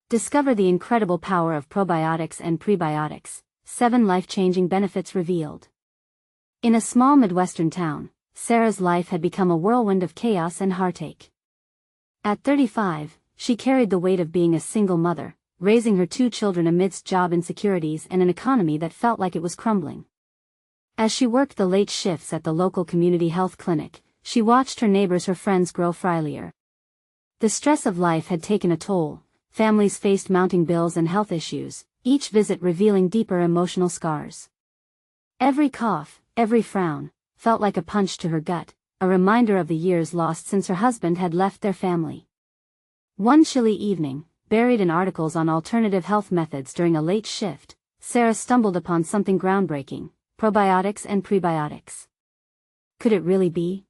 Discover the incredible power of probiotics and prebiotics. 7 life-changing benefits revealed. In a small Midwestern town, Sarah's life had become a whirlwind of chaos and heartache. At 35, she carried the weight of being a single mother, raising her 2 children amidst job insecurities and an economy that felt like it was crumbling. As she worked the late shifts at the local community health clinic, she watched her neighbors, her friends grow frailier. The stress of life had taken a toll. Families faced mounting bills and health issues, each visit revealing deeper emotional scars. Every cough, every frown, felt like a punch to her gut, a reminder of the years lost since her husband had left their family. One chilly evening, buried in articles on alternative health methods during a late shift, Sarah stumbled upon something groundbreaking: probiotics and prebiotics. Could it really be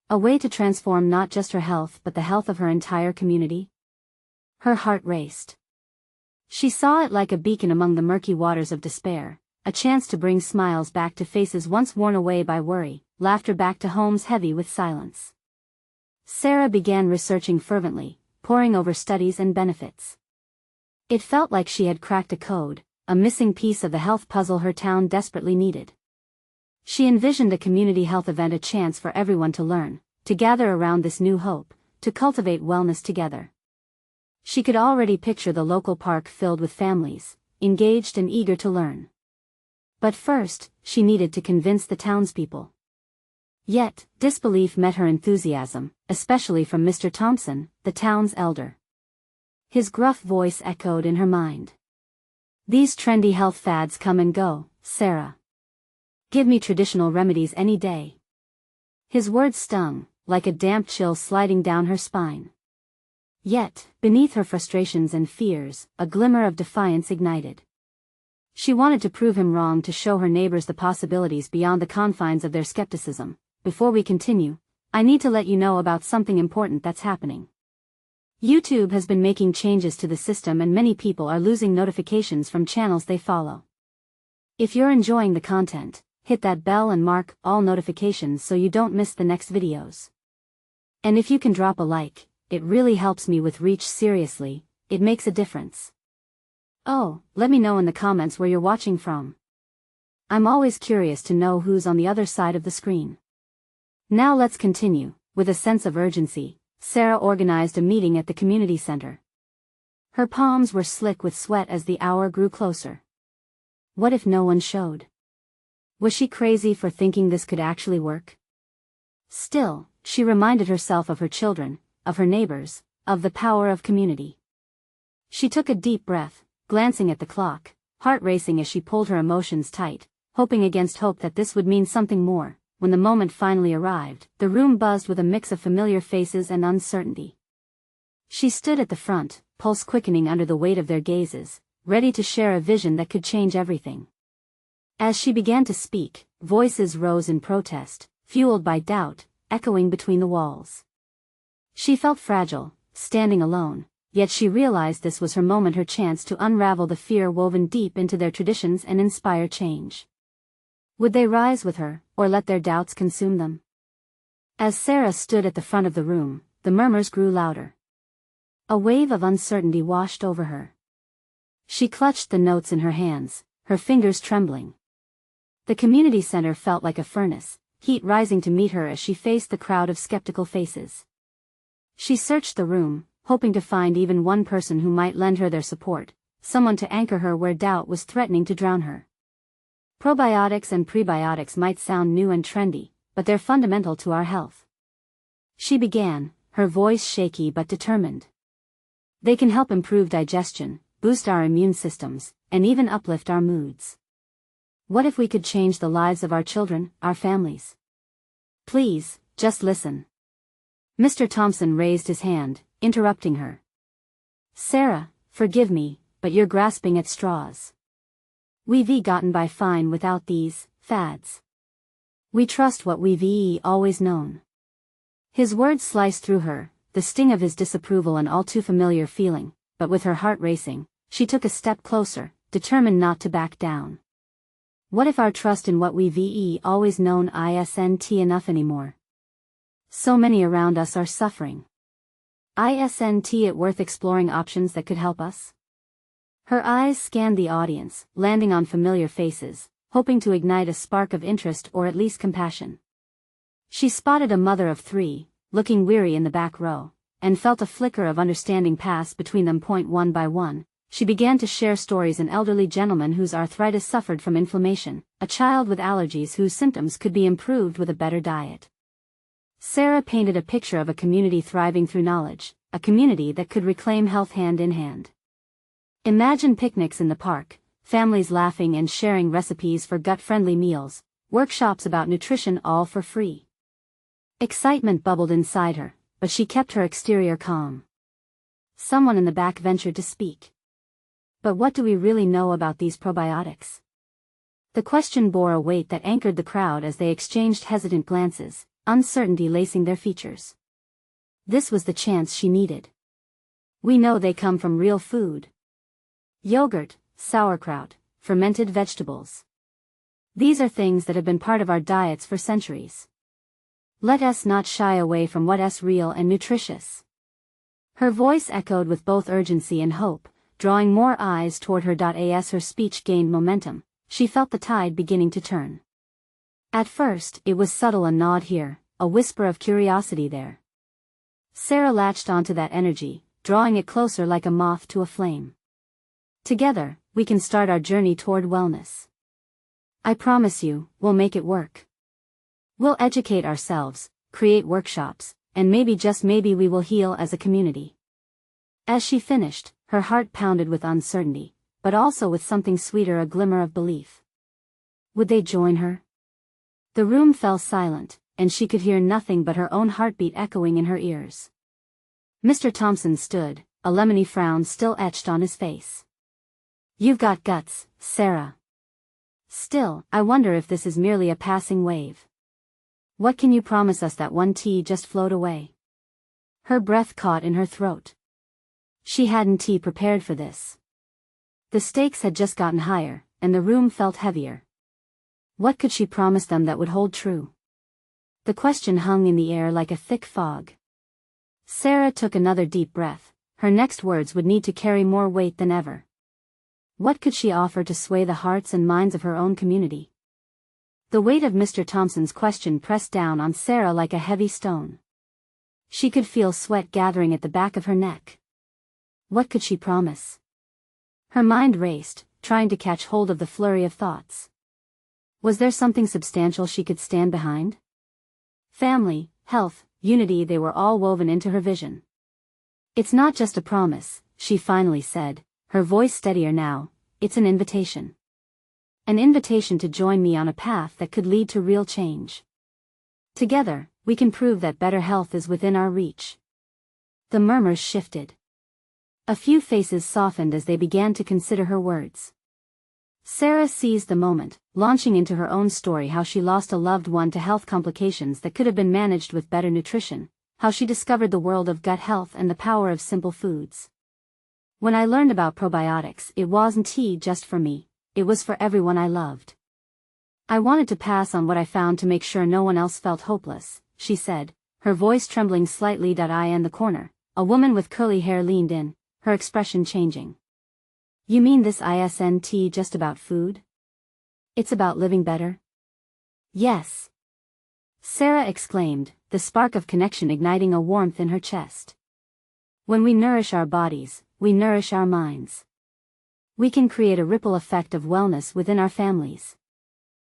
a way to transform not just her health but the health of her entire community? Her heart raced. She saw it like a beacon among the murky waters of despair, a chance to bring smiles back to faces once worn away by worry, laughter back to homes heavy with silence. Sarah began researching fervently, poring over studies and benefits. It felt like she had cracked a code, a missing piece of the health puzzle her town desperately needed. She envisioned a community health event, a chance for everyone to learn, to gather around this new hope, to cultivate wellness together. She could already picture the local park filled with families, engaged and eager to learn. But first, she needed to convince the townspeople. Yet, disbelief met her enthusiasm, especially from Mr. Thompson, the town's elder. His gruff voice echoed in her mind. "These trendy health fads come and go, Sarah. Give me traditional remedies any day." His words stung, like a damp chill sliding down her spine. Yet, beneath her frustrations and fears, a glimmer of defiance ignited. She wanted to prove him wrong, to show her neighbors the possibilities beyond the confines of their skepticism. "Before we continue, I need to let you know about something important that's happening. YouTube has been making changes to the system and many people are losing notifications from channels they follow. If you're enjoying the content, hit that bell and mark all notifications so you don't miss the next videos. And if you can drop a like, it really helps me with reach. Seriously, it makes a difference. Oh, let me know in the comments where you're watching from. I'm always curious to know who's on the other side of the screen." Now let's continue. With a sense of urgency, Sarah organized a meeting at the community center. Her palms were slick with sweat as the hour grew closer. What if no one showed? Was she crazy for thinking this could actually work? Still, she reminded herself of her children, of her neighbors, of the power of community. She took a deep breath, glancing at the clock, heart racing as she pulled her emotions tight, hoping against hope that this would mean something more. When the moment finally arrived, the room buzzed with a mix of familiar faces and uncertainty. She stood at the front, pulse quickening under the weight of their gazes, ready to share a vision that could change everything. As she began to speak, voices rose in protest, fueled by doubt, echoing between the walls. She felt fragile, standing alone, yet she realized this was her moment, her chance to unravel the fear woven deep into their traditions and inspire change. Would they rise with her, or let their doubts consume them? As Sarah stood at the front of the room, the murmurs grew louder. A wave of uncertainty washed over her. She clutched the notes in her hands, her fingers trembling. The community center felt like a furnace, heat rising to meet her as she faced the crowd of skeptical faces. She searched the room, hoping to find even one person who might lend her their support, someone to anchor her where doubt was threatening to drown her. Probiotics and prebiotics might sound new and trendy, but they're fundamental to our health. She began, her voice shaky but determined. They can help improve digestion, boost our immune systems, and even uplift our moods. What if we could change the lives of our children, our families? Please, just listen. Mr. Thompson raised his hand, interrupting her. "Sarah, forgive me, but you're grasping at straws. We've gotten by fine without these fads. We trust what we've always known." His words sliced through her, the sting of his disapproval an all too familiar feeling, but with her heart racing, she took a step closer, determined not to back down. What if our trust in what we've always known isn't enough anymore? So many around us are suffering. Isn't it worth exploring options that could help us? Her eyes scanned the audience, landing on familiar faces, hoping to ignite a spark of interest or at least compassion. She spotted a mother of 3, looking weary in the back row, and felt a flicker of understanding pass between them. One by one, she began to share stories: an elderly gentleman whose arthritis suffered from inflammation, a child with allergies whose symptoms could be improved with a better diet. Sarah painted a picture of a community thriving through knowledge, a community that could reclaim health hand in hand. Imagine picnics in the park, families laughing and sharing recipes for gut-friendly meals, workshops about nutrition, all for free. Excitement bubbled inside her, but she kept her exterior calm. Someone in the back ventured to speak. But what do we really know about these probiotics? The question bore a weight that anchored the crowd as they exchanged hesitant glances, uncertainty lacing their features. This was the chance she needed. We know they come from real food. Yogurt, sauerkraut, fermented vegetables. These are things that have been part of our diets for centuries. Let us not shy away from what's real and nutritious. Her voice echoed with both urgency and hope, drawing more eyes toward her. As her speech gained momentum, she felt the tide beginning to turn. At first, it was subtle: a nod here, a whisper of curiosity there. Sarah latched onto that energy, drawing it closer like a moth to a flame. Together, we can start our journey toward wellness. I promise you, we'll make it work. We'll educate ourselves, create workshops, and maybe, just maybe, we will heal as a community. As she finished, her heart pounded with uncertainty, but also with something sweeter: a glimmer of belief. Would they join her? The room fell silent, and she could hear nothing but her own heartbeat echoing in her ears. Mr. Thompson stood, a lemony frown still etched on his face. You've got guts, Sarah. Still, I wonder if this is merely a passing wave. What can you promise us that one tea just float away? Her breath caught in her throat. She hadn't prepared for this. The stakes had just gotten higher, and the room felt heavier. What could she promise them that would hold true? The question hung in the air like a thick fog. Sarah took another deep breath. Her next words would need to carry more weight than ever. What could she offer to sway the hearts and minds of her own community? The weight of Mr. Thompson's question pressed down on Sarah like a heavy stone. She could feel sweat gathering at the back of her neck. What could she promise? Her mind raced, trying to catch hold of the flurry of thoughts. Was there something substantial she could stand behind? Family, health, unity, they were all woven into her vision. It's not just a promise, she finally said, her voice steadier now. It's an invitation. An invitation to join me on a path that could lead to real change. Together, we can prove that better health is within our reach. The murmurs shifted. A few faces softened as they began to consider her words. Sarah seized the moment, launching into her own story: how she lost a loved one to health complications that could have been managed with better nutrition, how she discovered the world of gut health and the power of simple foods. When I learned about probiotics, it wasn't just for me, it was for everyone I loved. I wanted to pass on what I found to make sure no one else felt hopeless, she said, her voice trembling slightly. In the corner, a woman with curly hair leaned in, her expression changing. You mean this isn't just about food? It's about living better? Yes. Sarah exclaimed, the spark of connection igniting a warmth in her chest. When we nourish our bodies, we nourish our minds. We can create a ripple effect of wellness within our families.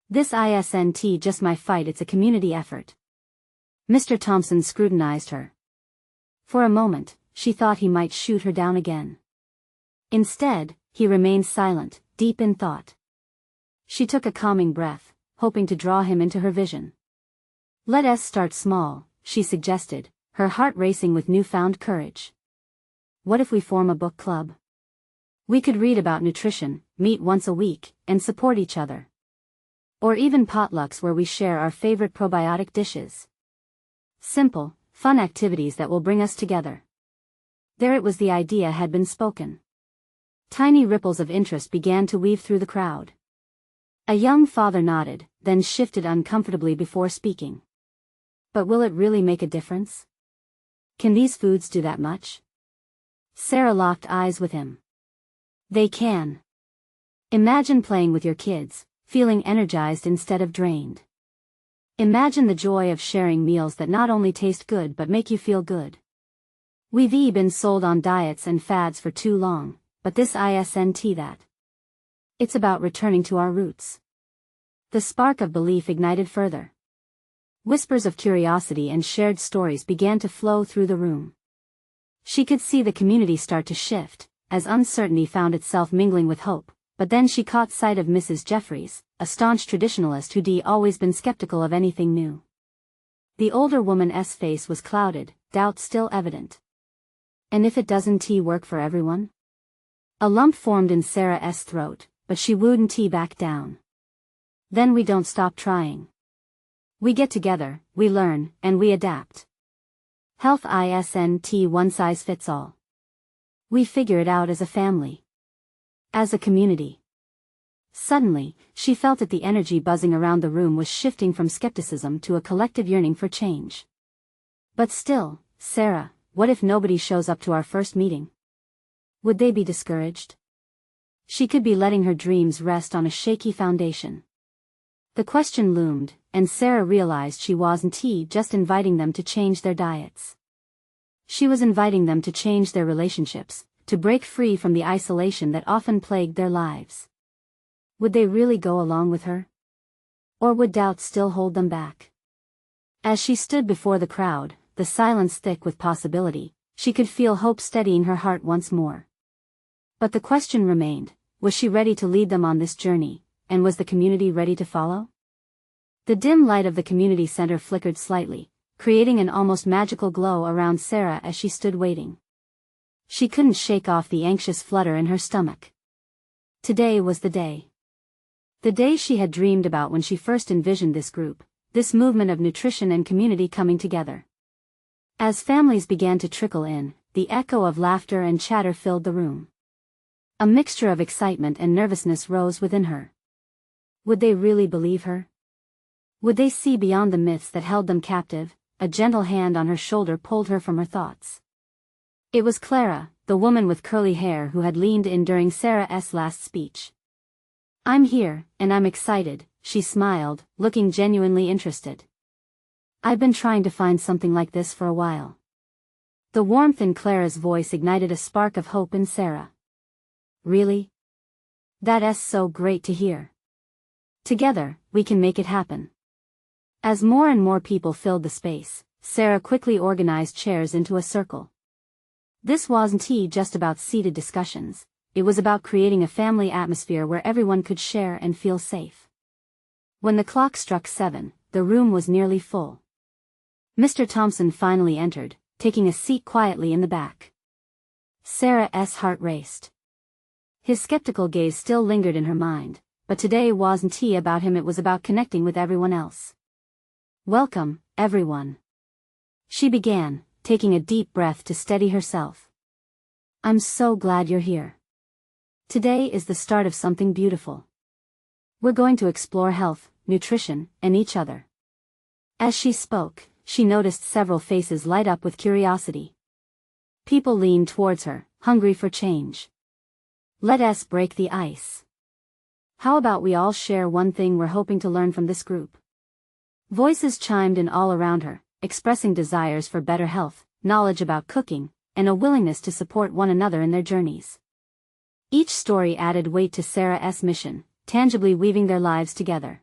This isn't just my fight, it's a community effort. Mr. Thompson scrutinized her. For a moment, she thought he might shoot her down again. Instead, he remained silent, deep in thought. She took a calming breath, hoping to draw him into her vision. Let us start small, she suggested, her heart racing with newfound courage. What if we form a book club? We could read about nutrition, meet once a week, and support each other. Or even potlucks where we share our favorite probiotic dishes. Simple, fun activities that will bring us together. There it was, the idea had been spoken. Tiny ripples of interest began to weave through the crowd. A young father nodded, then shifted uncomfortably before speaking. But will it really make a difference? Can these foods do that much? Sarah locked eyes with him. They can. Imagine playing with your kids, feeling energized instead of drained. Imagine the joy of sharing meals that not only taste good but make you feel good. We've been sold on diets and fads for too long, but this isn't that. It's about returning to our roots. The spark of belief ignited further. Whispers of curiosity and shared stories began to flow through the room. She could see the community start to shift, as uncertainty found itself mingling with hope, but then she caught sight of Mrs. Jeffries, a staunch traditionalist who'd always been skeptical of anything new. The older woman's face was clouded, doubt still evident. And if it doesn't work for everyone? A lump formed in Sarah's throat, but she wouldn't back down. Then we don't stop trying. We get together, we learn, and we adapt. Health isn't one size fits all. We figure it out as a family. As a community. Suddenly, she felt that the energy buzzing around the room was shifting from skepticism to a collective yearning for change. But still, Sarah, what if nobody shows up to our first meeting? Would they be discouraged? She could be letting her dreams rest on a shaky foundation. The question loomed, and Sarah realized she wasn't just inviting them to change their diets. She was inviting them to change their relationships, to break free from the isolation that often plagued their lives. Would they really go along with her? Or would doubt still hold them back? As she stood before the crowd, the silence thick with possibility, she could feel hope steadying her heart once more. But the question remained, was she ready to lead them on this journey, and was the community ready to follow? The dim light of the community center flickered slightly, creating an almost magical glow around Sarah as she stood waiting. She couldn't shake off the anxious flutter in her stomach. Today was the day. The day she had dreamed about when she first envisioned this group, this movement of nutrition and community coming together. As families began to trickle in, the echo of laughter and chatter filled the room. A mixture of excitement and nervousness rose within her. Would they really believe her? Would they see beyond the myths that held them captive? A gentle hand on her shoulder pulled her from her thoughts. It was Clara, the woman with curly hair who had leaned in during Sarah's last speech. "I'm here, and I'm excited," she smiled, looking genuinely interested. "I've been trying to find something like this for a while." The warmth in Clara's voice ignited a spark of hope in Sarah. "Really? That's so great to hear. Together, we can make it happen." As more and more people filled the space, Sarah quickly organized chairs into a circle. This wasn't just about seated discussions, it was about creating a family atmosphere where everyone could share and feel safe. When the clock struck 7, the room was nearly full. Mr. Thompson finally entered, taking a seat quietly in the back. Sarah's heart raced. His skeptical gaze still lingered in her mind, but today wasn't about him, it was about connecting with everyone else. "Welcome, everyone," she began, taking a deep breath to steady herself. "I'm so glad you're here. Today is the start of something beautiful. We're going to explore health, nutrition, and each other." As she spoke, she noticed several faces light up with curiosity. People leaned towards her, hungry for change. "Let us break the ice. How about we all share one thing we're hoping to learn from this group?" Voices chimed in all around her, expressing desires for better health, knowledge about cooking, and a willingness to support one another in their journeys. Each story added weight to Sarah's mission, tangibly weaving their lives together.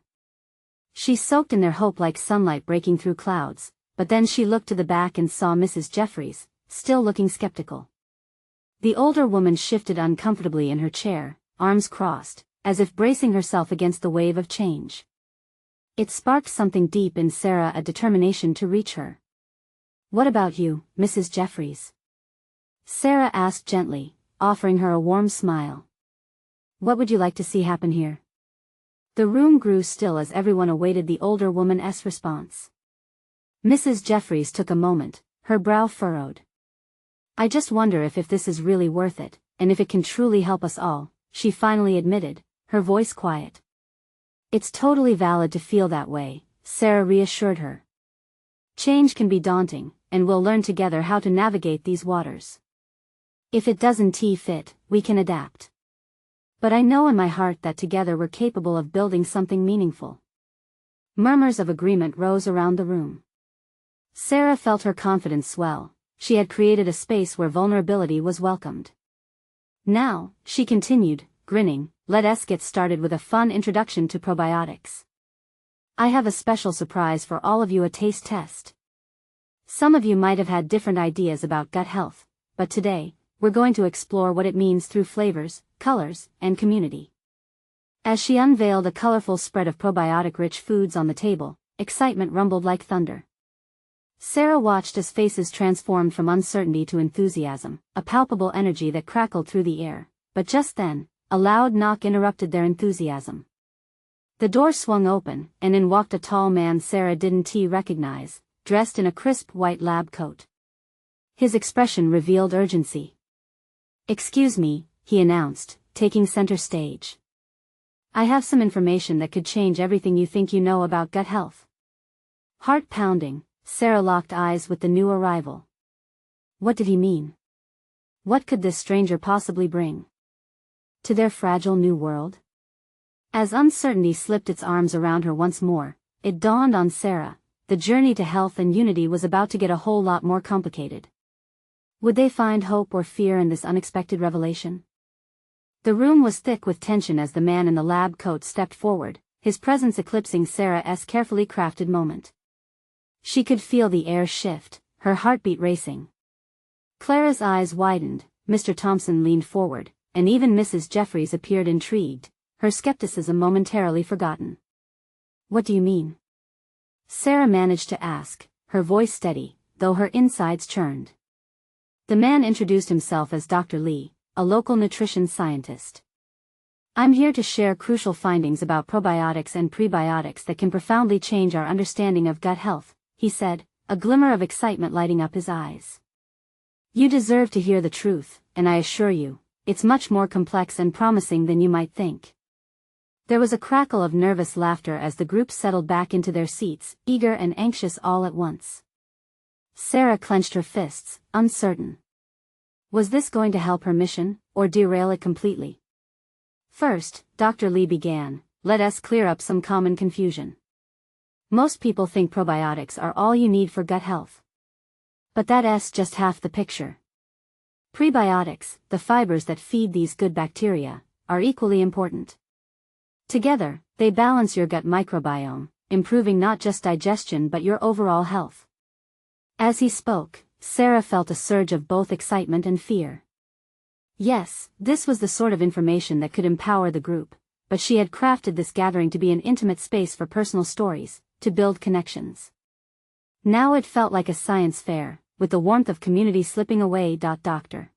She soaked in their hope like sunlight breaking through clouds, but then she looked to the back and saw Mrs. Jeffries, still looking skeptical. The older woman shifted uncomfortably in her chair, arms crossed, as if bracing herself against the wave of change. It sparked something deep in Sarah, a determination to reach her. "What about you, Mrs. Jeffries?" Sarah asked gently, offering her a warm smile. "What would you like to see happen here?" The room grew still as everyone awaited the older woman's response. Mrs. Jeffries took a moment, her brow furrowed. "I just wonder if this is really worth it, and if it can truly help us all," she finally admitted, her voice quiet. "It's totally valid to feel that way," Sarah reassured her. "Change can be daunting, and we'll learn together how to navigate these waters. If it doesn't fit, we can adapt. But I know in my heart that together we're capable of building something meaningful." Murmurs of agreement rose around the room. Sarah felt her confidence swell. She had created a space where vulnerability was welcomed. "Now," she continued, grinning, "let's get started with a fun introduction to probiotics. I have a special surprise for all of you, a taste test. Some of you might have had different ideas about gut health, but today, we're going to explore what it means through flavors, colors, and community." As she unveiled a colorful spread of probiotic-rich foods on the table, excitement rumbled like thunder. Sarah watched as faces transformed from uncertainty to enthusiasm, a palpable energy that crackled through the air, but just then, a loud knock interrupted their enthusiasm. The door swung open, and in walked a tall man Sarah didn't recognize, dressed in a crisp white lab coat. His expression revealed urgency. "Excuse me," he announced, taking center stage. "I have some information that could change everything you think you know about gut health." Heart pounding, Sarah locked eyes with the new arrival. What did he mean? What could this stranger possibly bring to their fragile new world? As uncertainty slipped its arms around her once more, it dawned on Sarah, the journey to health and unity was about to get a whole lot more complicated. Would they find hope or fear in this unexpected revelation? The room was thick with tension as the man in the lab coat stepped forward, his presence eclipsing Sarah's carefully crafted moment. She could feel the air shift, her heartbeat racing. Clara's eyes widened, Mr. Thompson leaned forward, and even Mrs. Jeffries appeared intrigued, her skepticism momentarily forgotten. "What do you mean?" Sarah managed to ask, her voice steady, though her insides churned. The man introduced himself as Dr. Lee, a local nutrition scientist. "I'm here to share crucial findings about probiotics and prebiotics that can profoundly change our understanding of gut health," he said, a glimmer of excitement lighting up his eyes. "You deserve to hear the truth, and I assure you, it's much more complex and promising than you might think." There was a crackle of nervous laughter as the group settled back into their seats, eager and anxious all at once. Sarah clenched her fists, uncertain. Was this going to help her mission, or derail it completely? "First," Dr. Lee began, "let us clear up some common confusion. Most people think probiotics are all you need for gut health. But that's just half the picture. Prebiotics, the fibers that feed these good bacteria, are equally important. Together, they balance your gut microbiome, improving not just digestion but your overall health." As he spoke, Sarah felt a surge of both excitement and fear. Yes, this was the sort of information that could empower the group, but she had crafted this gathering to be an intimate space for personal stories, to build connections. Now it felt like a science fair, with the warmth of community slipping away. Dr.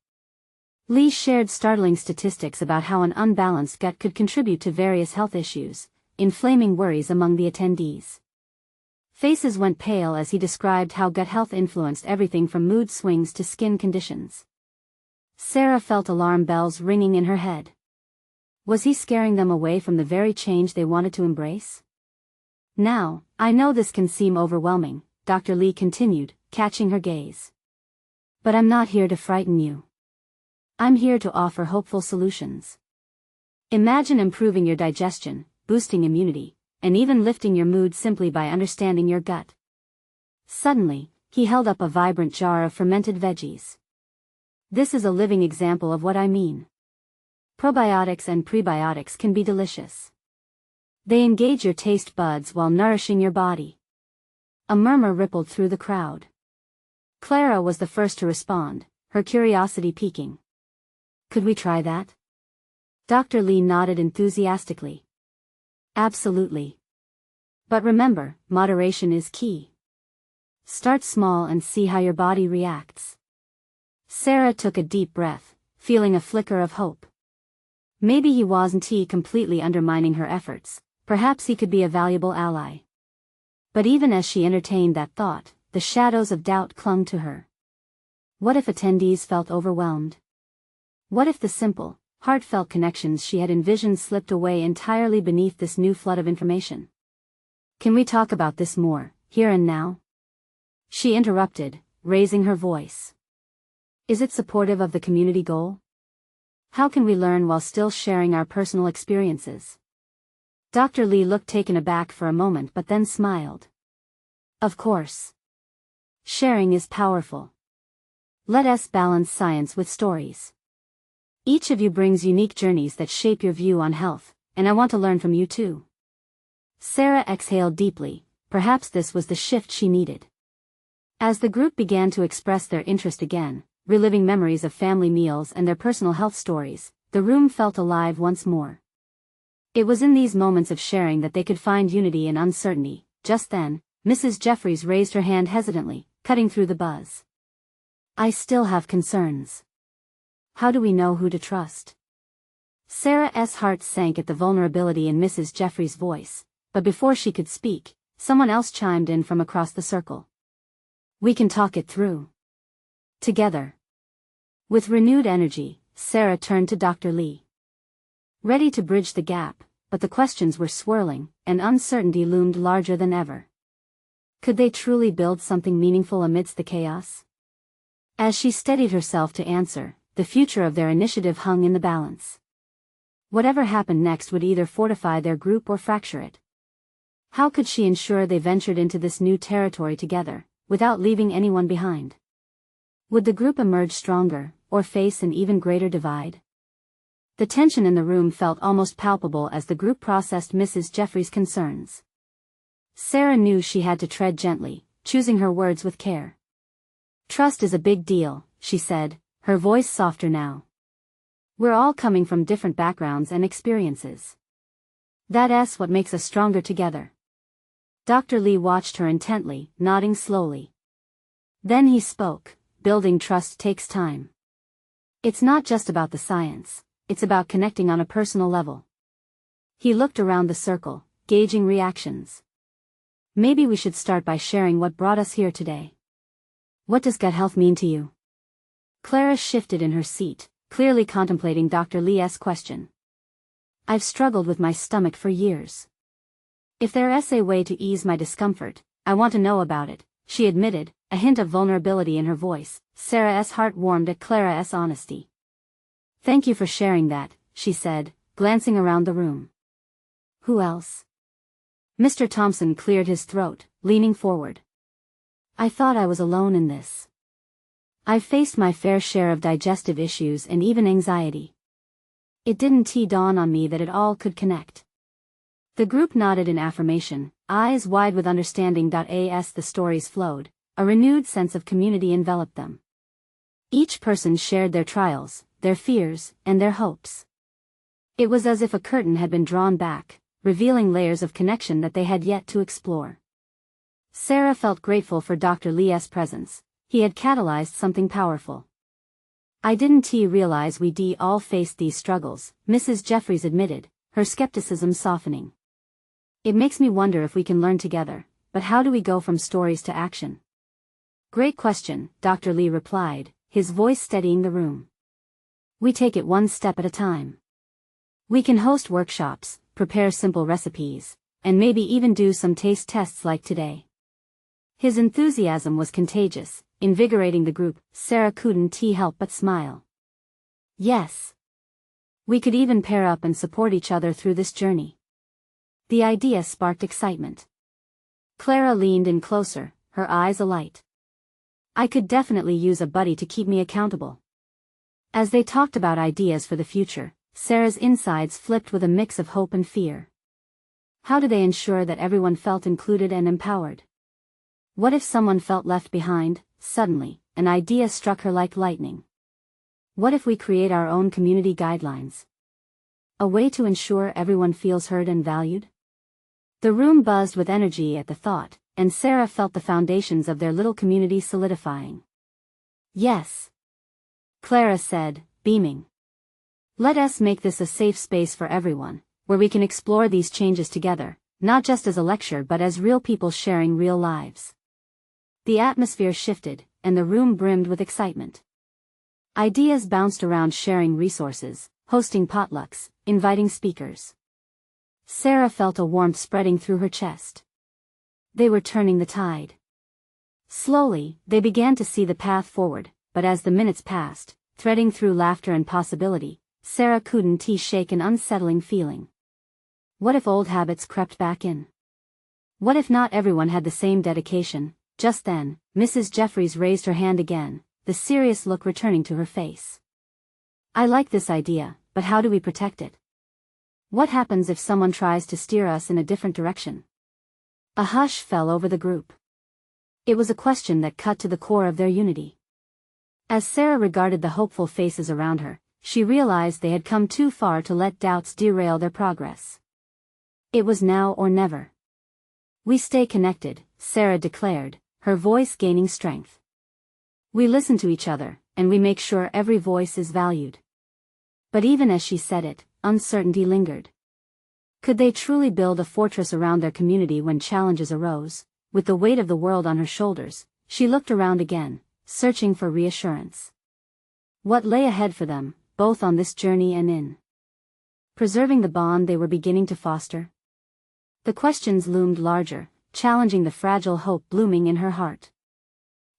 Lee shared startling statistics about how an unbalanced gut could contribute to various health issues, inflaming worries among the attendees. Faces went pale as he described how gut health influenced everything from mood swings to skin conditions. Sarah felt alarm bells ringing in her head. Was he scaring them away from the very change they wanted to embrace? "Now, I know this can seem overwhelming," Dr. Lee continued, catching her gaze. "But I'm not here to frighten you. I'm here to offer hopeful solutions. Imagine improving your digestion, boosting immunity, and even lifting your mood simply by understanding your gut." Suddenly, he held up a vibrant jar of fermented veggies. "This is a living example of what I mean. Probiotics and prebiotics can be delicious. They engage your taste buds while nourishing your body." A murmur rippled through the crowd. Clara was the first to respond, her curiosity piquing. "Could we try that?" Dr. Lee nodded enthusiastically. "Absolutely. But remember, moderation is key. Start small and see how your body reacts." Sarah took a deep breath, feeling a flicker of hope. Maybe he wasn't completely undermining her efforts, perhaps he could be a valuable ally. But even as she entertained that thought, the shadows of doubt clung to her. What if attendees felt overwhelmed? What if the simple, heartfelt connections she had envisioned slipped away entirely beneath this new flood of information? "Can we talk about this more, here and now?" she interrupted, raising her voice. Is it supportive of the community goal? How can we learn while still sharing our personal experiences? Dr. Lee looked taken aback for a moment but then smiled. Of course. Sharing is powerful. Let us balance science with stories. Each of you brings unique journeys that shape your view on health, and I want to learn from you too. Sarah exhaled deeply, perhaps this was the shift she needed. As the group began to express their interest again, reliving memories of family meals and their personal health stories, the room felt alive once more. It was in these moments of sharing that they could find unity in uncertainty. Just then, Mrs. Jeffries raised her hand hesitantly, cutting through the buzz. I still have concerns. How do we know who to trust? Sarah's heart sank at the vulnerability in Mrs. Jeffries' voice, but before she could speak, someone else chimed in from across the circle. We can talk it through. Together. With renewed energy, Sarah turned to Dr. Lee. Ready to bridge the gap, but the questions were swirling, and uncertainty loomed larger than ever. Could they truly build something meaningful amidst the chaos? As she steadied herself to answer, the future of their initiative hung in the balance. Whatever happened next would either fortify their group or fracture it. How could she ensure they ventured into this new territory together, without leaving anyone behind? Would the group emerge stronger, or face an even greater divide? The tension in the room felt almost palpable as the group processed Mrs. Jeffries' concerns. Sarah knew she had to tread gently, choosing her words with care. Trust is a big deal, she said, her voice softer now. We're all coming from different backgrounds and experiences. That's what makes us stronger together. Dr. Lee watched her intently, nodding slowly. Then he spoke. Building trust takes time. It's not just about the science, it's about connecting on a personal level. He looked around the circle, gauging reactions. Maybe we should start by sharing what brought us here today. What does gut health mean to you? Clara shifted in her seat, clearly contemplating Dr. Lee's question. I've struggled with my stomach for years. If there's a way to ease my discomfort, I want to know about it, she admitted, a hint of vulnerability in her voice. Sarah's heart warmed at Clara's honesty. Thank you for sharing that, she said, glancing around the room. Who else? Mr. Thompson cleared his throat, leaning forward. I thought I was alone in this. I've faced my fair share of digestive issues and even anxiety. It didn't dawn on me that it all could connect. The group nodded in affirmation, eyes wide with understanding. As the stories flowed, a renewed sense of community enveloped them. Each person shared their trials, their fears, and their hopes. It was as if a curtain had been drawn back, revealing layers of connection that they had yet to explore. Sarah felt grateful for Dr. Lee's presence. He had catalyzed something powerful. I didn't realize we all faced these struggles, Mrs. Jeffries admitted, her skepticism softening. It makes me wonder if we can learn together, but how do we go from stories to action? Great question, Dr. Lee replied, his voice steadying the room. We take it one step at a time. We can host workshops, prepare simple recipes, and maybe even do some taste tests like today. His enthusiasm was contagious, invigorating the group. Sarah couldn't help but smile. Yes. We could even pair up and support each other through this journey. The idea sparked excitement. Clara leaned in closer, her eyes alight. I could definitely use a buddy to keep me accountable. As they talked about ideas for the future, Sarah's insides flipped with a mix of hope and fear. How do they ensure that everyone felt included and empowered? What if someone felt left behind? Suddenly, an idea struck her like lightning. What if we create our own community guidelines? A way to ensure everyone feels heard and valued? The room buzzed with energy at the thought, and Sarah felt the foundations of their little community solidifying. Yes. Clara said, beaming. Let us make this a safe space for everyone, where we can explore these changes together, not just as a lecture but as real people sharing real lives. The atmosphere shifted, and the room brimmed with excitement. Ideas bounced around, sharing resources, hosting potlucks, inviting speakers. Sarah felt a warmth spreading through her chest. They were turning the tide. Slowly, they began to see the path forward, but as the minutes passed, threading through laughter and possibility, Sarah couldn't shake an unsettling feeling. What if old habits crept back in? What if not everyone had the same dedication? Just then, Mrs. Jeffries raised her hand again, the serious look returning to her face. I like this idea, but how do we protect it? What happens if someone tries to steer us in a different direction? A hush fell over the group. It was a question that cut to the core of their unity. As Sarah regarded the hopeful faces around her, she realized they had come too far to let doubts derail their progress. It was now or never. We stay connected, Sarah declared, her voice gaining strength. We listen to each other, and we make sure every voice is valued. But even as she said it, uncertainty lingered. Could they truly build a fortress around their community when challenges arose? With the weight of the world on her shoulders, she looked around again, searching for reassurance. What lay ahead for them, both on this journey and in preserving the bond they were beginning to foster? The questions loomed larger, challenging the fragile hope blooming in her heart.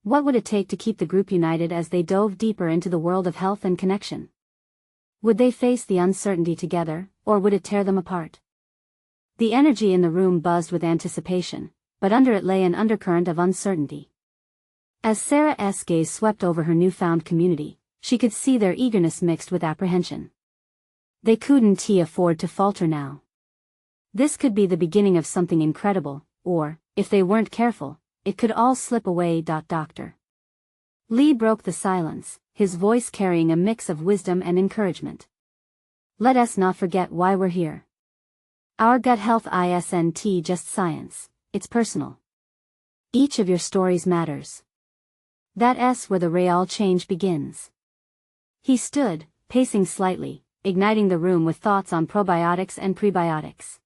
What would it take to keep the group united as they dove deeper into the world of health and connection? Would they face the uncertainty together, or would it tear them apart? The energy in the room buzzed with anticipation, but under it lay an undercurrent of uncertainty. As Sarah's gaze swept over her newfound community, she could see their eagerness mixed with apprehension. They couldn't afford to falter now. This could be the beginning of something incredible, or, if they weren't careful, it could all slip away. Dr. Lee broke the silence, his voice carrying a mix of wisdom and encouragement. Let us not forget why we're here. Our gut health isn't just science, it's personal. Each of your stories matters. That's where the real change begins. He stood, pacing slightly, igniting the room with thoughts on probiotics and prebiotics.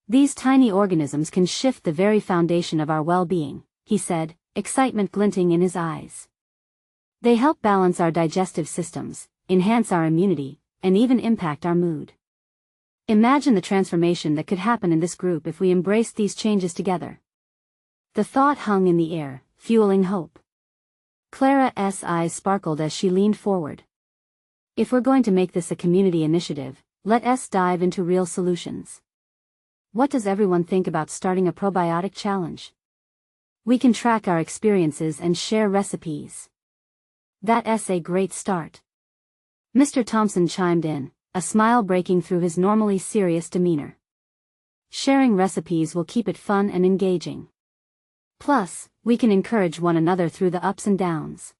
These tiny organisms can shift the very foundation of our well-being, he said, excitement glinting in his eyes. They help balance our digestive systems, enhance our immunity, and even impact our mood. Imagine the transformation that could happen in this group if we embraced these changes together. The thought hung in the air, fueling hope. Clara's eyes sparkled as she leaned forward. If we're going to make this a community initiative, let us dive into real solutions. What does everyone think about starting a probiotic challenge? We can track our experiences and share recipes. That's a great start. Mr. Thompson chimed in, a smile breaking through his normally serious demeanor. Sharing recipes will keep it fun and engaging. Plus, we can encourage one another through the ups and downs.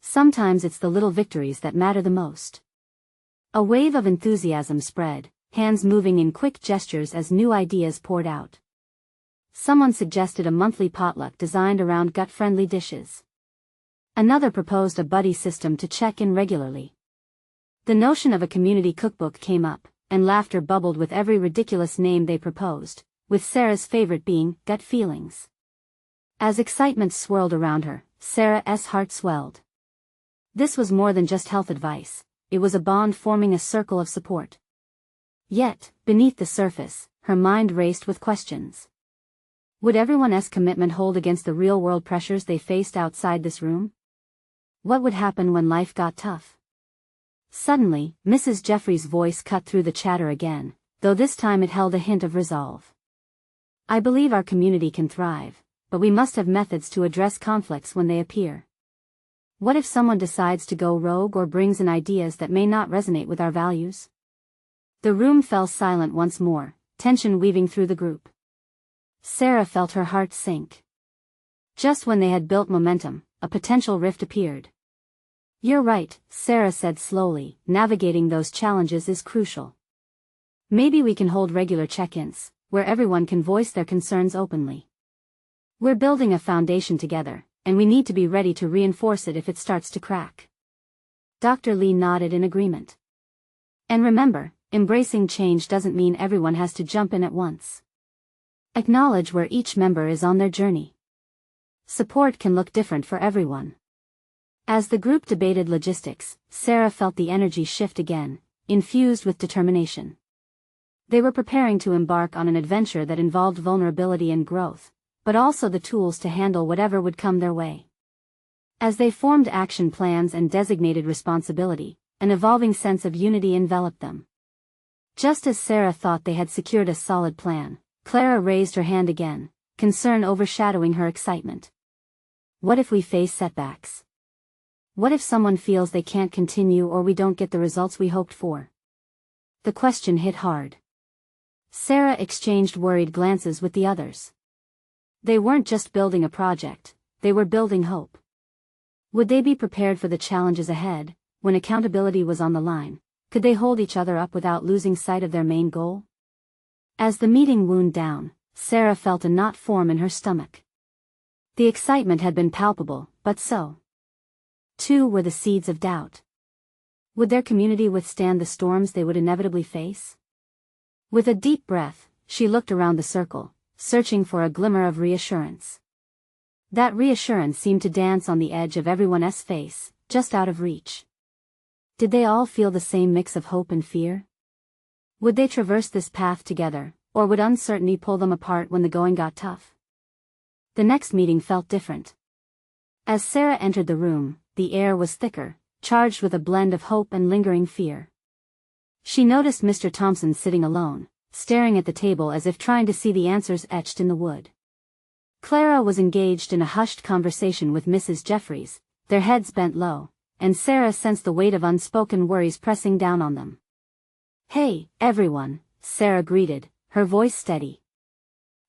Sometimes it's the little victories that matter the most. A wave of enthusiasm spread, hands moving in quick gestures as new ideas poured out. Someone suggested a monthly potluck designed around gut-friendly dishes. Another proposed a buddy system to check in regularly. The notion of a community cookbook came up, and laughter bubbled with every ridiculous name they proposed, with Sarah's favorite being Gut Feelings. As excitement swirled around her, Sarah's heart swelled. This was more than just health advice, it was a bond forming a circle of support. Yet, beneath the surface, her mind raced with questions. Would everyone's commitment hold against the real-world pressures they faced outside this room? What would happen when life got tough? Suddenly, Mrs. Jeffries' voice cut through the chatter again, though this time it held a hint of resolve. I believe our community can thrive, but we must have methods to address conflicts when they appear. What if someone decides to go rogue or brings in ideas that may not resonate with our values? The room fell silent once more, tension weaving through the group. Sarah felt her heart sink. Just when they had built momentum, a potential rift appeared. You're right, Sarah said slowly, navigating those challenges is crucial. Maybe we can hold regular check-ins, where everyone can voice their concerns openly. We're building a foundation together, and we need to be ready to reinforce it if it starts to crack. Dr. Lee nodded in agreement. And remember, embracing change doesn't mean everyone has to jump in at once. Acknowledge where each member is on their journey. Support can look different for everyone. As the group debated logistics, Sarah felt the energy shift again, infused with determination. They were preparing to embark on an adventure that involved vulnerability and growth, but also the tools to handle whatever would come their way. As they formed action plans and designated responsibility, an evolving sense of unity enveloped them. Just as Sarah thought they had secured a solid plan, Clara raised her hand again, concern overshadowing her excitement. What if we face setbacks? What if someone feels they can't continue or we don't get the results we hoped for? The question hit hard. Sarah exchanged worried glances with the others. They weren't just building a project, they were building hope. Would they be prepared for the challenges ahead, when accountability was on the line? Could they hold each other up without losing sight of their main goal? As the meeting wound down, Sarah felt a knot form in her stomach. The excitement had been palpable, but so too were the seeds of doubt. Would their community withstand the storms they would inevitably face? With a deep breath, she looked around the circle, searching for a glimmer of reassurance. That reassurance seemed to dance on the edge of everyone's face, just out of reach. Did they all feel the same mix of hope and fear? Would they traverse this path together, or would uncertainty pull them apart when the going got tough? The next meeting felt different. As Sarah entered the room, the air was thicker, charged with a blend of hope and lingering fear. She noticed Mr. Thompson sitting alone, staring at the table as if trying to see the answers etched in the wood. Clara was engaged in a hushed conversation with Mrs. Jeffries, their heads bent low, and Sarah sensed the weight of unspoken worries pressing down on them. "Hey, everyone," Sarah greeted, her voice steady.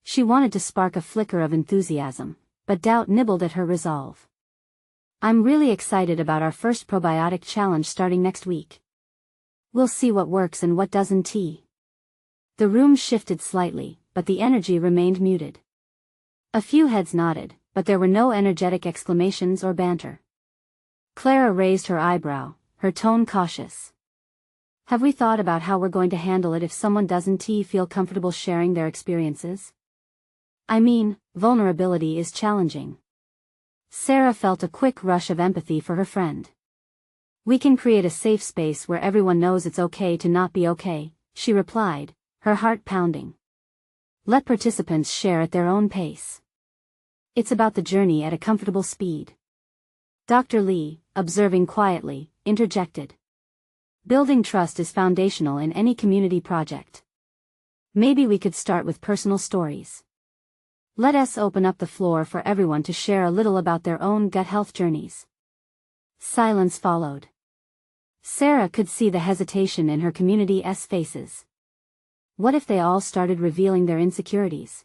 She wanted to spark a flicker of enthusiasm, but doubt nibbled at her resolve. "I'm really excited about our first probiotic challenge starting next week. We'll see what works and what doesn't." The room shifted slightly, but the energy remained muted. A few heads nodded, but there were no energetic exclamations or banter. Clara raised her eyebrow, her tone cautious. "Have we thought about how we're going to handle it if someone doesn't feel comfortable sharing their experiences? I mean, vulnerability is challenging." Sarah felt a quick rush of empathy for her friend. "We can create a safe space where everyone knows it's okay to not be okay," she replied, her heart pounding. "Let participants share at their own pace. It's about the journey at a comfortable speed." Dr. Lee, observing quietly, interjected. "Building trust is foundational in any community project. Maybe we could start with personal stories. Let us open up the floor for everyone to share a little about their own gut health journeys." Silence followed. Sarah could see the hesitation in her community's faces. What if they all started revealing their insecurities?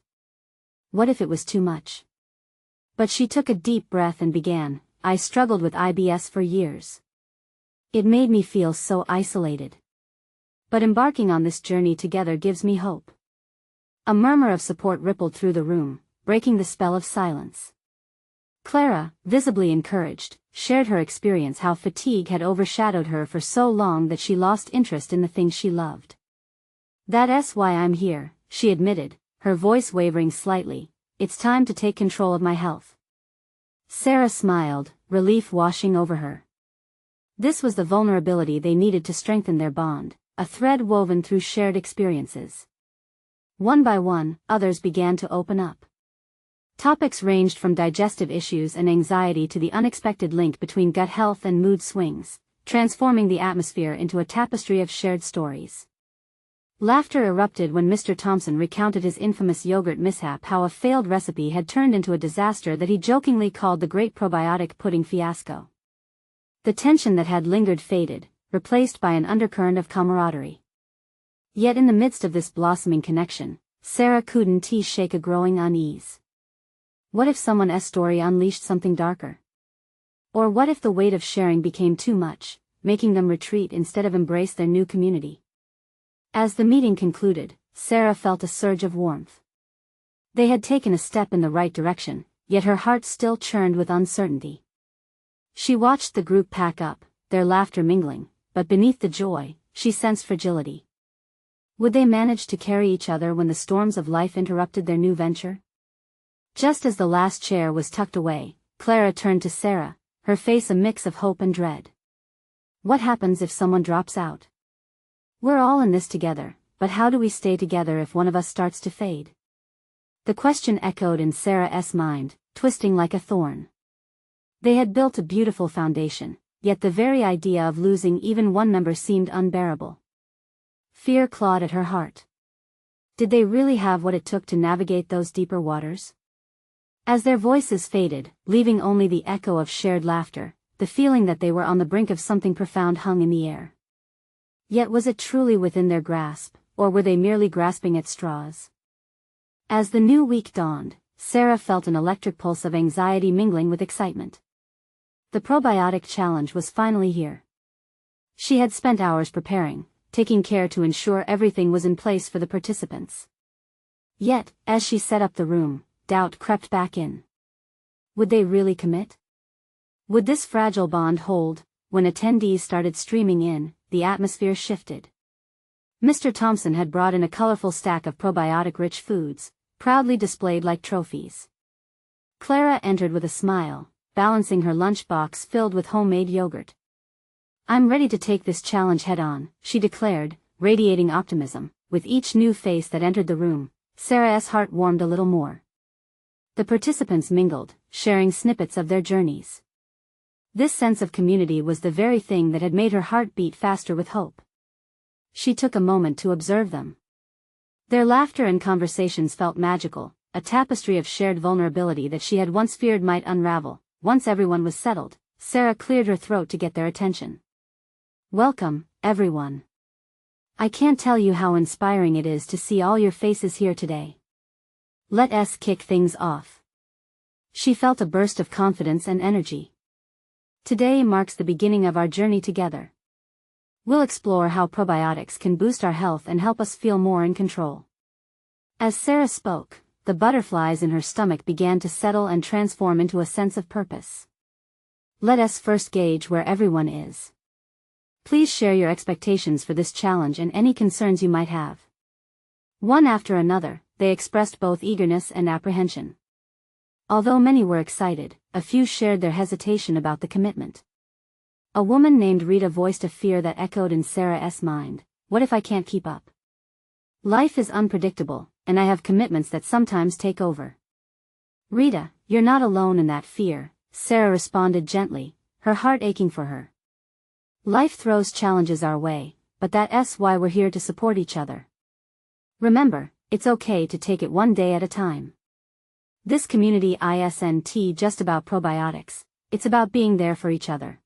What if it was too much? But she took a deep breath and began. "I struggled with IBS for years. It made me feel so isolated. But embarking on this journey together gives me hope." A murmur of support rippled through the room, breaking the spell of silence. Clara, visibly encouraged, shared her experience how fatigue had overshadowed her for so long that she lost interest in the things she loved. "That's why I'm here," she admitted, her voice wavering slightly. "It's time to take control of my health." Sarah smiled, relief washing over her. This was the vulnerability they needed to strengthen their bond, a thread woven through shared experiences. One by one, others began to open up. Topics ranged from digestive issues and anxiety to the unexpected link between gut health and mood swings, transforming the atmosphere into a tapestry of shared stories. Laughter erupted when Mr. Thompson recounted his infamous yogurt mishap, how a failed recipe had turned into a disaster that he jokingly called the Great Probiotic Pudding Fiasco. The tension that had lingered faded, replaced by an undercurrent of camaraderie. Yet in the midst of this blossoming connection, Sarah couldn't shake a growing unease. What if someone's story unleashed something darker? Or what if the weight of sharing became too much, making them retreat instead of embrace their new community? As the meeting concluded, Sarah felt a surge of warmth. They had taken a step in the right direction, yet her heart still churned with uncertainty. She watched the group pack up, their laughter mingling, but beneath the joy, she sensed fragility. Would they manage to carry each other when the storms of life interrupted their new venture? Just as the last chair was tucked away, Clara turned to Sarah, her face a mix of hope and dread. "What happens if someone drops out? We're all in this together, but how do we stay together if one of us starts to fade?" The question echoed in Sarah's mind, twisting like a thorn. They had built a beautiful foundation, yet the very idea of losing even one member seemed unbearable. Fear clawed at her heart. Did they really have what it took to navigate those deeper waters? As their voices faded, leaving only the echo of shared laughter, the feeling that they were on the brink of something profound hung in the air. Yet was it truly within their grasp, or were they merely grasping at straws? As the new week dawned, Sarah felt an electric pulse of anxiety mingling with excitement. The probiotic challenge was finally here. She had spent hours preparing, taking care to ensure everything was in place for the participants. Yet, as she set up the room, doubt crept back in. Would they really commit? Would this fragile bond hold? When attendees started streaming in, the atmosphere shifted. Mr. Thompson had brought in a colorful stack of probiotic-rich foods, proudly displayed like trophies. Clara entered with a smile, balancing her lunchbox filled with homemade yogurt. "I'm ready to take this challenge head-on," she declared, radiating optimism. With each new face that entered the room, Sarah's heart warmed a little more. The participants mingled, sharing snippets of their journeys. This sense of community was the very thing that had made her heart beat faster with hope. She took a moment to observe them. Their laughter and conversations felt magical, a tapestry of shared vulnerability that she had once feared might unravel. Once everyone was settled, Sarah cleared her throat to get their attention. "Welcome, everyone. I can't tell you how inspiring it is to see all your faces here today. Let's kick things off." She felt a burst of confidence and energy. Today marks the beginning of our journey together. We'll explore how probiotics can boost our health and help us feel more in control. As Sarah spoke, the butterflies in her stomach began to settle and transform into a sense of purpose. Let us first gauge where everyone is. Please share your expectations for this challenge and any concerns you might have. One after another, they expressed both eagerness and apprehension. Although many were excited, a few shared their hesitation about the commitment. A woman named Rita voiced a fear that echoed in Sarah's mind. "What if I can't keep up? Life is unpredictable, and I have commitments that sometimes take over." "Rita, you're not alone in that fear," Sarah responded gently, her heart aching for her. "Life throws challenges our way, but that's why we're here to support each other. Remember, it's okay to take it one day at a time. This community isn't just about probiotics, it's about being there for each other."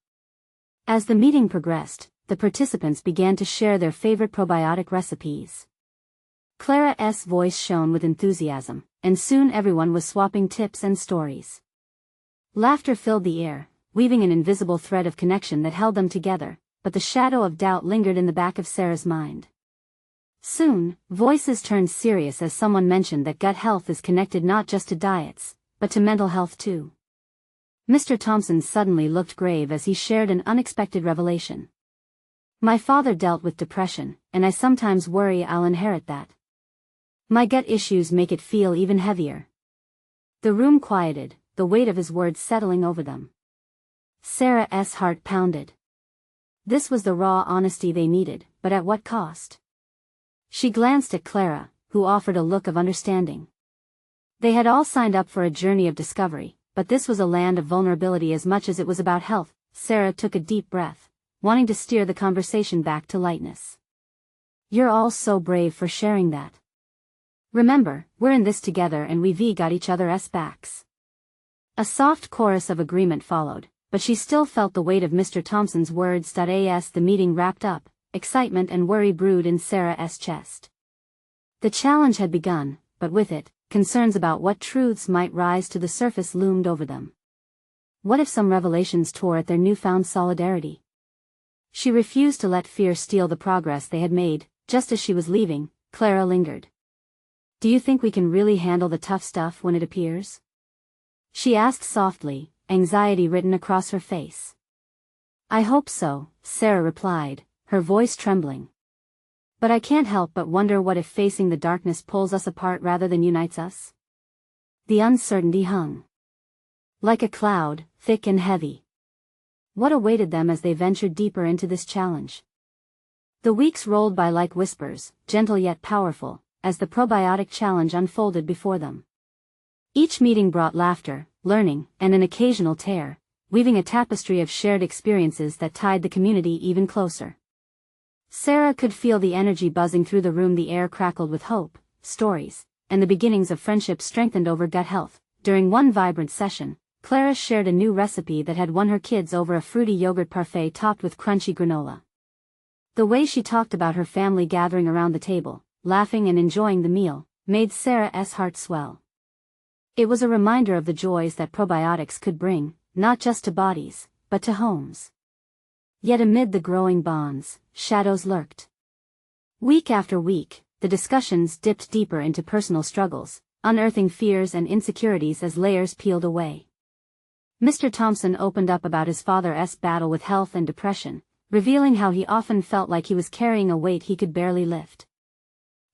As the meeting progressed, the participants began to share their favorite probiotic recipes. Clara's voice shone with enthusiasm, and soon everyone was swapping tips and stories. Laughter filled the air, weaving an invisible thread of connection that held them together, but the shadow of doubt lingered in the back of Sarah's mind. Soon, voices turned serious as someone mentioned that gut health is connected not just to diets, but to mental health too. Mr. Thompson suddenly looked grave as he shared an unexpected revelation. "My father dealt with depression, and I sometimes worry I'll inherit that. My gut issues make it feel even heavier." The room quieted, the weight of his words settling over them. Sarah's heart pounded. This was the raw honesty they needed, but at what cost? She glanced at Clara, who offered a look of understanding. They had all signed up for a journey of discovery, but this was a land of vulnerability as much as it was about health. Sarah took a deep breath, wanting to steer the conversation back to lightness. "You're all so brave for sharing that. Remember, we're in this together and we've got each other's backs." A soft chorus of agreement followed, but she still felt the weight of Mr. Thompson's words. As the meeting wrapped up, excitement and worry brewed in Sarah's chest. The challenge had begun, but with it, concerns about what truths might rise to the surface loomed over them. What if some revelations tore at their newfound solidarity? She refused to let fear steal the progress they had made. Just as she was leaving, Clara lingered. "Do you think we can really handle the tough stuff when it appears?" she asked softly, anxiety written across her face. "I hope so," Sarah replied, her voice trembling. "But I can't help but wonder what if facing the darkness pulls us apart rather than unites us?" The uncertainty hung like a cloud, thick and heavy. What awaited them as they ventured deeper into this challenge? The weeks rolled by like whispers, gentle yet powerful, as the probiotic challenge unfolded before them. Each meeting brought laughter, learning, and an occasional tear, weaving a tapestry of shared experiences that tied the community even closer. Sarah could feel the energy buzzing through the room. The air crackled with hope, stories, and the beginnings of friendship strengthened over gut health. During one vibrant session, Clara shared a new recipe that had won her kids over: a fruity yogurt parfait topped with crunchy granola. The way she talked about her family gathering around the table, laughing and enjoying the meal, made Sarah's heart swell. It was a reminder of the joys that probiotics could bring, not just to bodies, but to homes. Yet amid the growing bonds, shadows lurked. Week after week, the discussions dipped deeper into personal struggles, unearthing fears and insecurities as layers peeled away. Mr. Thompson opened up about his father's battle with health and depression, revealing how he often felt like he was carrying a weight he could barely lift.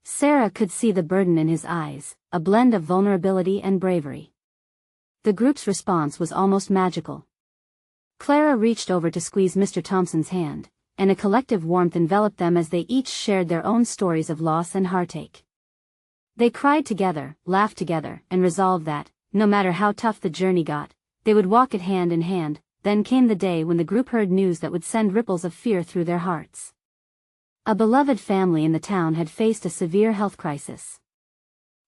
Sarah could see the burden in his eyes, a blend of vulnerability and bravery. The group's response was almost magical. Clara reached over to squeeze Mr. Thompson's hand, and a collective warmth enveloped them as they each shared their own stories of loss and heartache. They cried together, laughed together, and resolved that, no matter how tough the journey got, they would walk it hand in hand. Then came the day when the group heard news that would send ripples of fear through their hearts. A beloved family in the town had faced a severe health crisis.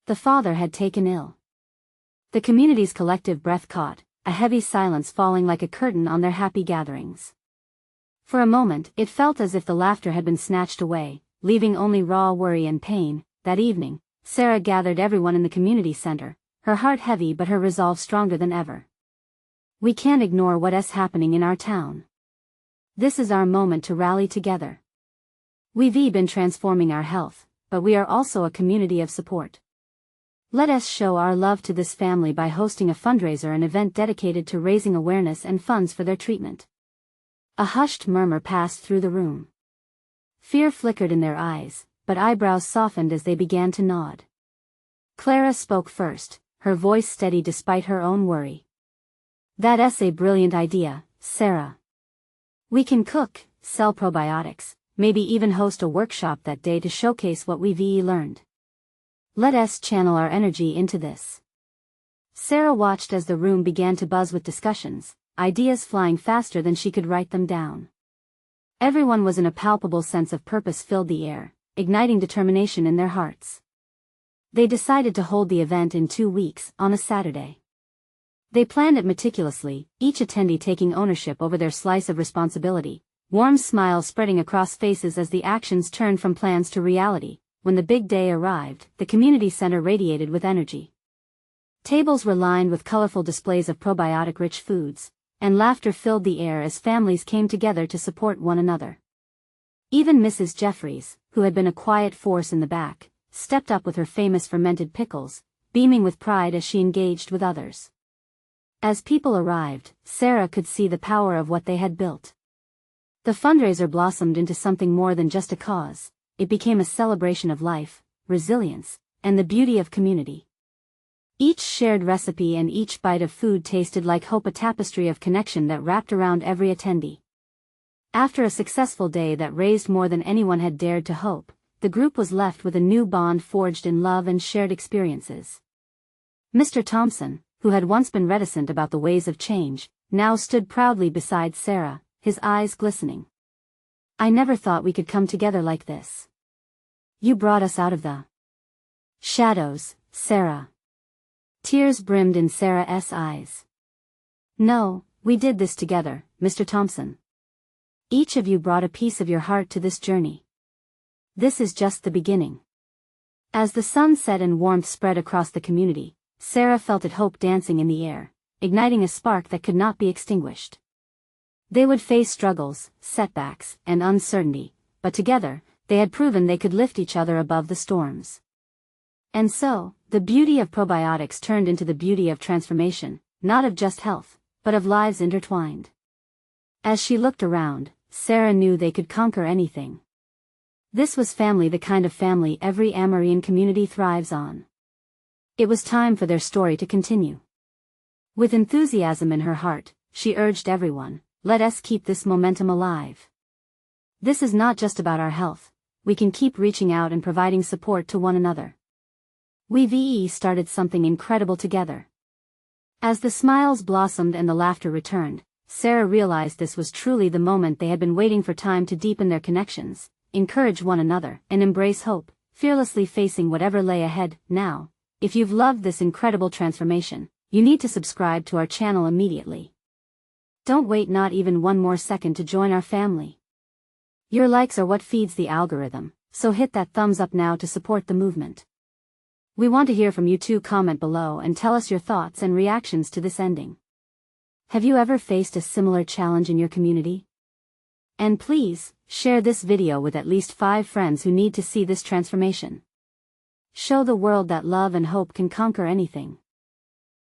The father had taken ill. The community's collective breath caught, a heavy silence falling like a curtain on their happy gatherings. For a moment, it felt as if the laughter had been snatched away, leaving only raw worry and pain. That evening, Sarah gathered everyone in the community center, her heart heavy but her resolve stronger than ever. We can't ignore what's happening in our town. This is our moment to rally together. We've been transforming our health, but we are also a community of support. Let us show our love to this family by hosting a fundraiser, an event dedicated to raising awareness and funds for their treatment. A hushed murmur passed through the room. Fear flickered in their eyes, but eyebrows softened as they began to nod. Clara spoke first, her voice steady despite her own worry. That's a brilliant idea, Sarah. We can cook, sell probiotics, maybe even host a workshop that day to showcase what we've learned. Let us channel our energy into this. Sarah watched as the room began to buzz with discussions, ideas flying faster than she could write them down. Everyone was in a palpable sense of purpose filled the air, igniting determination in their hearts. They decided to hold the event in 2 weeks, on a Saturday. They planned it meticulously, each attendee taking ownership over their slice of responsibility, warm smiles spreading across faces as the actions turned from plans to reality. When the big day arrived, the community center radiated with energy. Tables were lined with colorful displays of probiotic-rich foods, and laughter filled the air as families came together to support one another. Even Mrs. Jeffries, who had been a quiet force in the back, stepped up with her famous fermented pickles, beaming with pride as she engaged with others. As people arrived, Sarah could see the power of what they had built. The fundraiser blossomed into something more than just a cause. It became a celebration of life, resilience, and the beauty of community. Each shared recipe and each bite of food tasted like hope, a tapestry of connection that wrapped around every attendee. After a successful day that raised more than anyone had dared to hope, the group was left with a new bond forged in love and shared experiences. Mr. Thompson, who had once been reticent about the ways of change, now stood proudly beside Sarah, his eyes glistening. I never thought we could come together like this. You brought us out of the shadows, Sarah. Tears brimmed in Sarah's eyes. No, we did this together, Mr. Thompson. Each of you brought a piece of your heart to this journey. This is just the beginning. As the sun set and warmth spread across the community, Sarah felt it hope dancing in the air, igniting a spark that could not be extinguished. They would face struggles, setbacks, and uncertainty, but together, they had proven they could lift each other above the storms. And so, the beauty of probiotics turned into the beauty of transformation, not of just health, but of lives intertwined. As she looked around, Sarah knew they could conquer anything. This was family, the kind of family every Amerindian community thrives on. It was time for their story to continue. With enthusiasm in her heart, she urged everyone, let us keep this momentum alive. This is not just about our health, we can keep reaching out and providing support to one another. We've started something incredible together. As the smiles blossomed and the laughter returned, Sarah realized this was truly the moment they had been waiting for. Time to deepen their connections, encourage one another, and embrace hope, fearlessly facing whatever lay ahead. Now, if you've loved this incredible transformation, you need to subscribe to our channel immediately. Don't wait not even one more second to join our family. Your likes are what feeds the algorithm, so hit that thumbs up now to support the movement. We want to hear from you too. Comment below and tell us your thoughts and reactions to this ending. Have you ever faced a similar challenge in your community? And please, share this video with at least 5 friends who need to see this transformation. Show the world that love and hope can conquer anything.